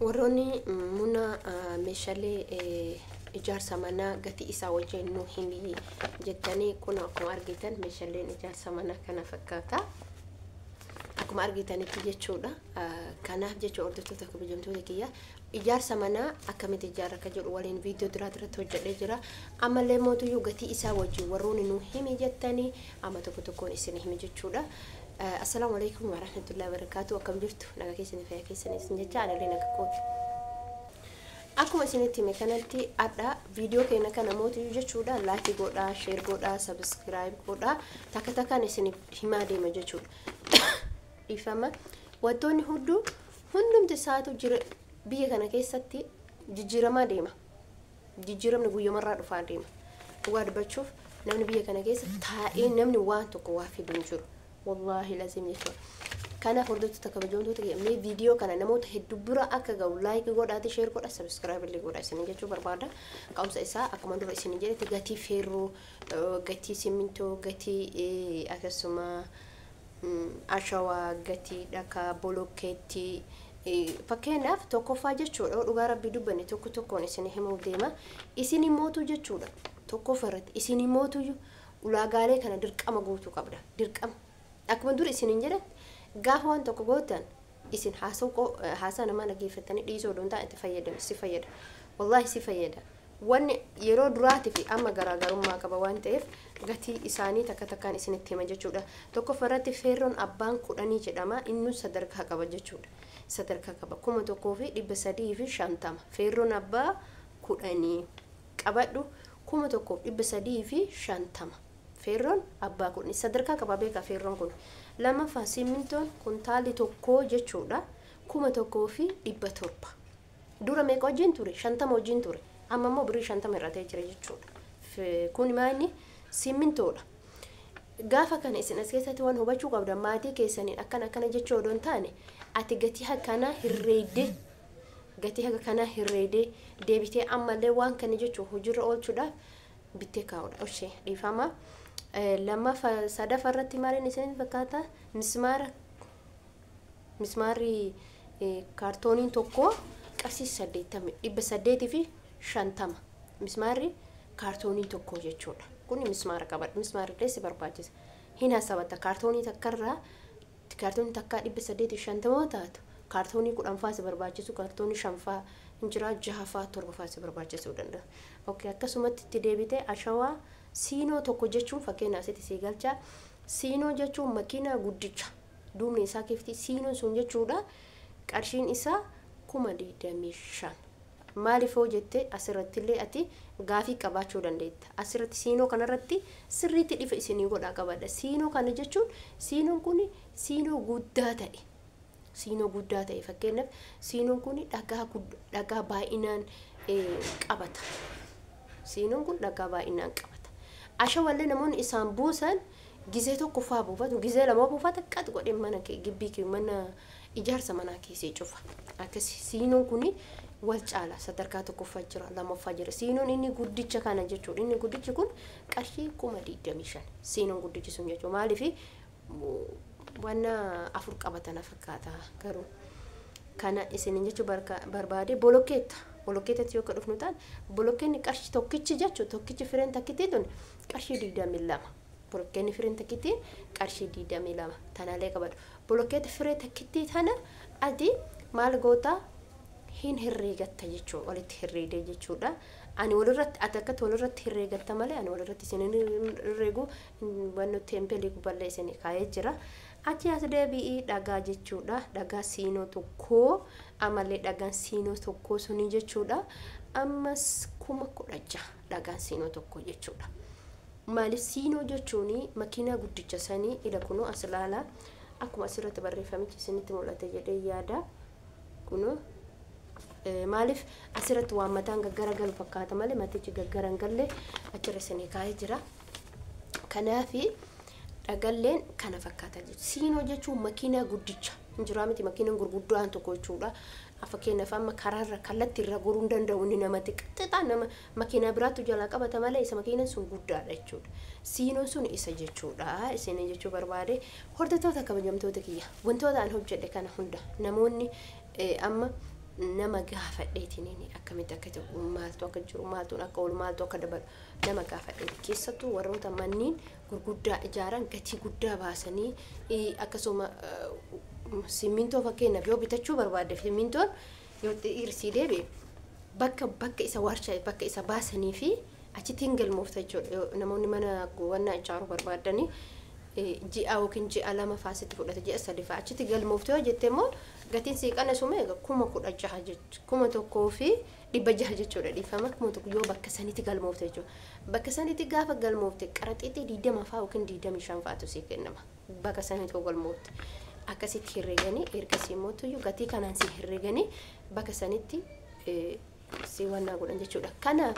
warroonni muna meeshaalee ijaarsa manaa gatii isaa wajjin nu himi jettanii kun akkuma argitan meeshaaleen ijaarsa manaa kana fakkaata akkuma argitanitti jechuudha. Kanaaf jechuudha hordoftoota kabajamtoota kiyya ijaarsa manaa akkamitti ijaarra ka jedhu waliin viidiyoo irratti hojjedhee jira. Ammallee mootuyyuu gatii isaa wajjin warroonni nu himi jettanii amma tokkoon isin himi jechuudha. Assalamu alaikum wa rahmatullahi wa barakatuh. Akkam jirtu naga keessanii fayyaa keessanii isin jecha anallee naga kooti. Akkuma isinitti hime kanatti adda viidiyoo keenya kana mootuyyuu jechuudha like godhaa, share godhaa, subscribe godhaa takka takkaan isin himaa deema jechuudha. Ifama wantoonni hundumti isaatu jira biyya kana keessatti jijjiiramaa deema. Jijjiiramni guyyomarraa dhufaa deema. Dhugaa dubbachuuf namni biyya kana keessa taa'ee namni waan tokko waa fidu hin jiru. Wallahi lazim jechuudha. Kana hordoftoota kabajamtoota kiyya viidiyoo kana namoota hedduu bira akka ga'u like godhaa, share godhaa, subscribe illee godhaa isin jechuu barbaada. Qaamsa isaa akkuma dura isin jedhete gatii feerroo, gatii simintoo, gatii akkasuma ashawaa, gatii dhakaa, bolokkeetti fakkeenyaaf tokkoffaa jechuudha. Dhugaa rabbii dubbanne tokkoon isin himuu deema. Isin mootu jechuudha. Tokkoffaa irratti isin mootu ulaagaalee kana dirqama guutuu qabda. Dirqama akkuma dura isin jedhan gaafa waan tokko gootan isin haasaa namaa dhageeffatanii dhiisoo doon ta'an itti fayyadamu si fayyada. Wallahi si fayyada. Wanni yeroo duraatii fi amma garaagarummaa qaba waan ta'eef gatii isaanii takka takkaan isinitti hima jechuudha. Tokkoffaa irratti feerroon abbaan 10 jedhama. Inni sadarkaa qaba jechuudha. Sadarkaa qaba 1350 feerroon abbaa 10 qabadhu 1350 feerroon abbaa 10 sadarkaa qaba beeka feerroon kun. Lammaffaa simintoon kuntaalli tokko jechuudha 1100 dura meeqa wajjin ture 50 wajjin ture amma immoo birii 50 irra ta'ee jira jechuudha. Kun maali simintoodha. Gaafa kana isin as keessatti waan hubachuu qabdan maatii keessaniin akkana jechuu odoon taane ati gatii hakana hirreedee deebitee ammallee waan kana jechuu hojiirra oolchuudhaaf bittee kaa'udha. Oshee dhiifama. Lammaffaa sadaffaa irratti maaliin isin fakkaata mismaarri kaartooniin tokko qarshii 850 mismaarri kaartooniin tokko jechuudha. Kun mismaara qabadha. Mismaarri illee barbaachisa. Hin hasaabata kaartoonii takkarraa kaartoonii takkaa 850 taatu kaartoonii 10 faa si barbaachisu kaartoonii 5 faa injira 6 faa 7 faa si barbaachisuu danda'a. Okay akkasumatti itti deebitee ashawaa siinoo tokko jechuun fakkeenyaaf asitti si galcha. Siinoo jechuun makiina guddicha duubni isaa keefti siinoon sun jechuudha qarshiin isaa 25,000. Maaliif hojjette asirratti illee ati gaafii qabaachuu dandeetta. Asirratti siinoo kanarratti sirriitti dhifa isinii godhaa qabadha. Siinoo kana jechuun siinoon kun siinoo guddaa ta'e. Siinoo guddaa ta'e fakkeenyaaf siinoon kun dhagaa baay'inaan qabata. Siinoon kun dhagaa baay'inaan qabata. Ashawallee namoonni isaan buusan gizee tokko faa buufatu gizee lama buufata qat godhee mana gibbii mana ijaarsa manaa keessee cufa. Akkasii siinoon kun wal caala sadarkaa tokkoffaa jira lamaffaa jira. Siinoon inni guddicha kana jechuudha. Inni guddichi kun qarshii 25,000 siinoon guddichi sun jechuudha. Maaliif wanna afur qabatana fakkaata garuu kana isin jechuu barbaade bolokkeetti yoo dhufnu taan bolokkeenni qarshii tokkichi jechuudha. Tokkichi fireen takkitii tun qarshii 22. Bolokkeenni fireen takkitii qarshii 22 tanaalee qabadhu. Bolokkeetti firee takkitii tana ati maal gootaa hin herreegatta jechuudha. Walitti herreedee jechuudha. Ani walirratti atakkatti walirratti herreegatta malee ani walirratti isin herreegu wanno teempeelii gubbaallee isin kaa'ee jira. Achi as deebi'ii dhagaa jechuudha. Dhagaa siinoo tokko ammallee dhagaan siinoo tokko suni jechuudha. Ammas 16,000 dhagaan siinoo tokko jechuudha. Maaliif siinoo jechuun makiinaa guddicha sanii ila kunoo as ilaalaa akkuma asirratti barreeffamichi isinitti mul'ate jedhee yaada. Kunoo maaliif asirratti waan mataan gaggaraagalu fakkaata malee matichi gaggaran galle achirra isinii kaa'ee jira. Kanaafi dhagalleen kana fakkaata jechuudha. Siinoo jechuun makiinaa guddicha injiraa miti makiinaan gurguddaan tokko jechuudha. Fakkeenyaaf amma karaarra kallattii irra goruu danda'u inni namatti qixxixaa nama makiinaa biraatu jalaa qabata malee isa makiinaan sun guddaadha jechuudha. Siinoon sun isa jechuudha. Isin jechuu barbaade hordoftoota kabajamtoota kiyya wantoota an hojjedhe kana hunda namoonni amma nama gaafadheetiniin akkamitti akka ta'u maaltu akka jiru maaltu akka oolu maaltu akka dabalu nama gaafadheeti keessattuu warroota manniin gurguddaa ijaaran gatii guddaa baasanii akkasuma simintoo fakkeenyaaf yoo bitachuu barbaadde simintoon yoo irsii deebi'e bakka isa warshaa bakka isa baasanii fi achitiin galmoofta jechuudha namoonni mana gowwannaa ijaaruu barbaadanii ji'a yookiin ji'a lama faasitti fudhata ji'a sadi fa'aa achitti galmoofte yoo jette immoo gatiin siiqana sume 16,000 jechuudha 1,600 jechuudha dhiifama 1,000 yoo bakka sanitti galmoofte jechuudha bakka sanitti gaafa galmoofte qaraxiitii 20 fa'aa yookiin 25 fa'aatu sii kennama bakka sanitti galmoofte akkasitti herreganii ergasii immoo tuyyuu gatii kanaan sii herreganii bakka sanitti sii wannaa godhan jechuudha kanaaf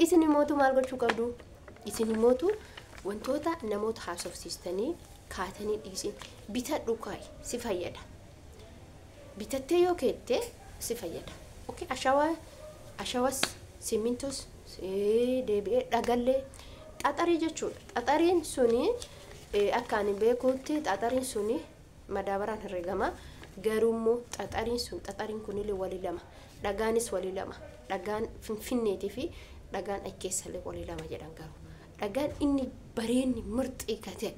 isin mootu maal gochuu qabdu isin mootu wantoota namoota haasofsiistanii kaatanii dhiisin bitadhu kaay si fayyada bitattee yoo keette si fayyada okay ashawas simintos deebi'ee dhagallee xaxarii jechuudha xaxariin suni akka ani beekutti xaxariin suni madaabaraan herregama garummoo xaxariin kunillee walii lama dhagaanis walii lama dhagaan finfinneetii fi dhagaan akkeessallee walii lama jedhan garuu dhagaan inni bareenni mirxii ka ta'e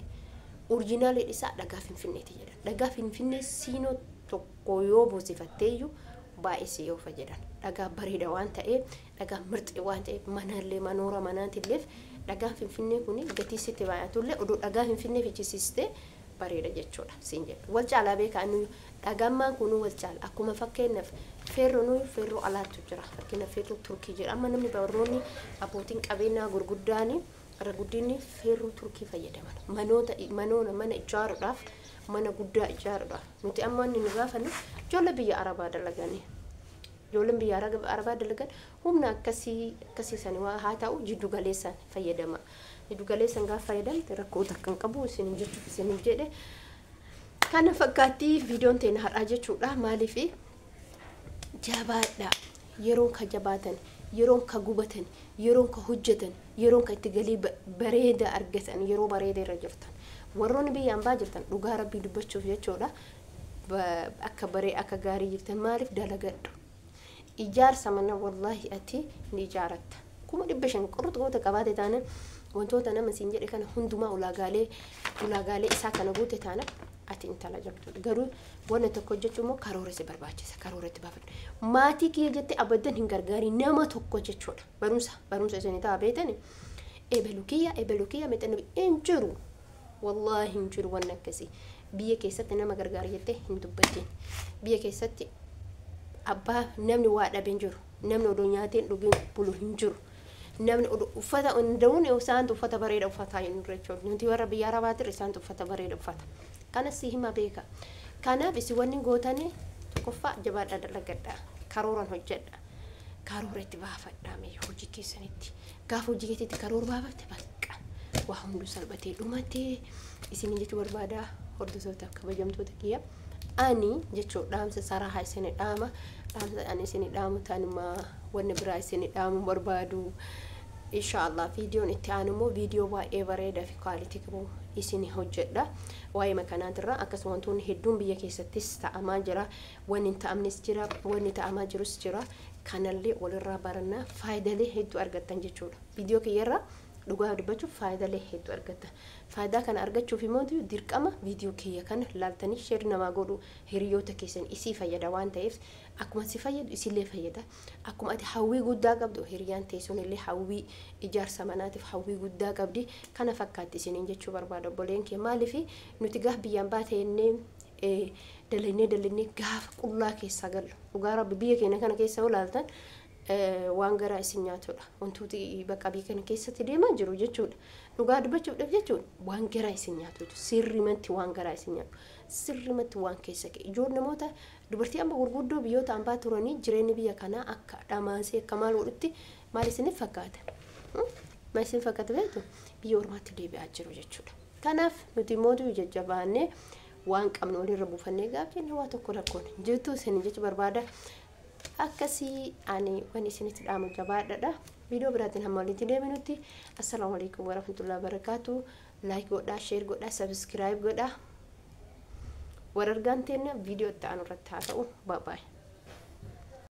oriijinaalii isaa dhagaa finfinneeti jedhan dhagaa finfinnee siinoo tokko yoo buusifatteeyyuu baay'ee si yoo fayyadan dhagaa bareeda waan ta'eef dhagaa mirxii waan ta'eef manallee manoora manaatiilleef dhagaan finfinnee kun gatii sitti baay'atullee oduu dhagaa finfinnee fichisiistee bareeda jechuudha siin jedhu wal caalaa beekaanu dhagammaan kun wal caala akkuma fakkeenyaaf feerroo alaatu jira fakkeenyaaf feerroo turkii jira amma namni barroonni abbootiin qabeenyaa gurguddaanii ara guddinni feerroo turkii fayyadaman mana ijaaruudhaaf mana guddaa ijaaruudhaaf nuti amma inni nu gaafannu ijoollee biyya arabaa dalaganii ijoolleen biyya arabaa dalagan humna akkasii sanii waa haa ta'u jiddu galeessaan fayyadama jiddu galeessaan gaafa fayyadamte rakkoota kan qabu isin jechuuf isin jedhe kana fakkaatti viidiyoon teenya har'aa jechuudha maaliif jabaadha yeroon ka jabaatan yeroon ka gubatan yeroon ka hojjetan yeroon ka itti galii bareeda argatan yeroo bareeda irra jirtan warroonni biyyaan baa jirtan dhugaa rabbii dubbachuuf jechuudha akka gaarii jirtan maaliif dalagadhu ijaarsa mana wallahi ati ni ijaaratta kuma 500 qorxoota qabaate taana wantoota nama siin jedhe kana hundumaa ulaagaalee isaa kana guute taana ati intala jabduudha garuu wanna tokko jechuun immoo karoora si barbaachisa karooratti baafadhu maatii kiyya jette abaddan hin gargaarii nama tokko jechuudha barumsa isin ta'a beetani eebelu kiyya mexannabi hin jiru wallahi hin jiru wanna akkasii biyya keessatti nama gargaara jette hin dubbatin biyya keessatti abbaa namni waa dhabe hin jiru namni odoo nyaateen dhugeen bulu hin jiru namni uffata hundawun isaan uffata bareeda uffataa hin jechuudha nuti warra biyya arabaatirra isaan uffata bareeda uffata kana si hima beeka kanaaf isi wanni gootane tokkoffaa jabaadha dalagadha karooran hojjedha karooratti baafadha mee hojii keessanitti gaafa hojii keessatti karoor baafate bakka waa hundu salphatee dhumatee isin jechuu barbaada hordoftoota kabajamtoota kiyya ani jechuudha dhaamsa saraa isin dhaama dhaamsa ani isin dhaamu taanuma wanni biraa isin dhaamu barbaadu inshallah viidiyoon itti aanumoo viidiyoo baay'ee bareedaa fi kwalitii qabu isin hojjedha waa'ee makanaatirra akkasuma wantoonni hedduun biyya keessattis ta'amaa jira wanni ta'amnis jira wanni ta'amaa jirus jira kanallee walirraa barannaa faayidaalee hedduu argattan jechuudha viidiyoo kiyyarra dhugaa dubbachuuf faayidaalee hedduu argattan faayidaa kana argachuuf immoo dirqama viidiyoo kiyya kana laaltanii sheer namaa godhu hiriyoota keessan isii fayyada waan ta'eef akkuma si fayyadu isillee fayyada akkuma ati hawwii guddaa qabdu hiriyaan teessoon illee hawwii ijaarsa manaatiif hawwii guddaa qabdi kana fakkaatti isiniin jechuu barbaada obboleen kee maaliif nuti gaaf biyyaan baatee dalannee gaafa qullaa keessa gallu dhugaa rabbi biyya keenya kana keessa olaaltan waan garaa isin nyaatudha wantooti bakka biyya kana keessatti deemaa jiru jechuudha dhugaa dubbachuudhaaf jechuudha waan garaa isin nyaatu sirrimatti waan garaa isin nyaatu sirrimatti waan keessa kee ijoon namoota dubartii amma gurguddoo biyyoota ambaa turanii jireenyi biyya kanaa akka dhamaasee akka maal godhutti maal isiniif fakkaata maal isin fakkaata beektu biyya ormaatti deebi'aa jiru jechuudha kanaaf nuti mootuu jajjabaannee waan qabnu walirra buufannee gaaffiin waa tokko rakkoon jirtu isin jechuu barbaada akkasii ani waan isinitti dhaamu jabaadha viidiyoo biraatiin hamma walitti deebinutti assalaamu alaykum warahmatullahi wabarakatuh like godhaa share godhaa subscribe godhaa warargaan teenya viidiyoo itti aanu irratti haa ta'u bye bye